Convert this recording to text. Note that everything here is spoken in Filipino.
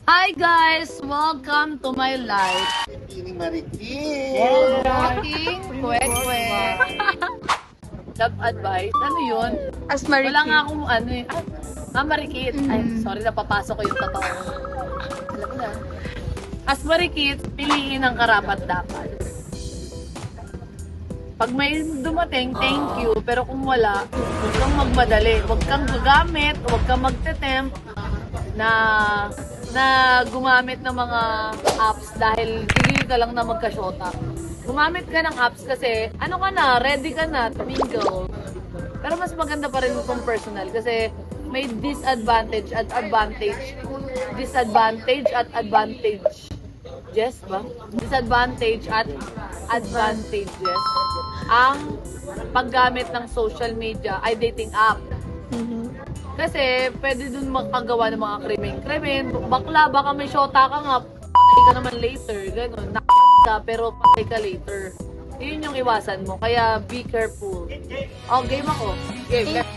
Hi guys! Welcome to my life. Piling Marikit. Walking, kwek-kwek. Love advice? Ano yun? As Marikit. Wala nga akong ano eh. Marikit. Ay, sorry, napapasok ko yung totoo. Alam mo na. As Marikit, piliin ang karapat-dapat. Pag may dumating, thank you. Pero kung wala, huwag kang magmadali. Huwag kang gagamit, huwag kang magte-tempt na gumamit ng mga apps dahil tigil ka lang na magka-shota. Gumamit ka ng apps kasi ano ka na, ready ka na to mingle. Pero mas maganda pa rin kung personal kasi may disadvantage at advantage. Disadvantage at advantage. Yes ba? Disadvantage at advantages ang paggamit ng social media ay dating app. Kasi pwede dun makagawa ng mga krimen. Bakla, baka may shota ka nga, patay ka naman later. Ganon, ka pero patay ka later. Yun yung iwasan mo. Kaya be careful. Oh, game ako. Game.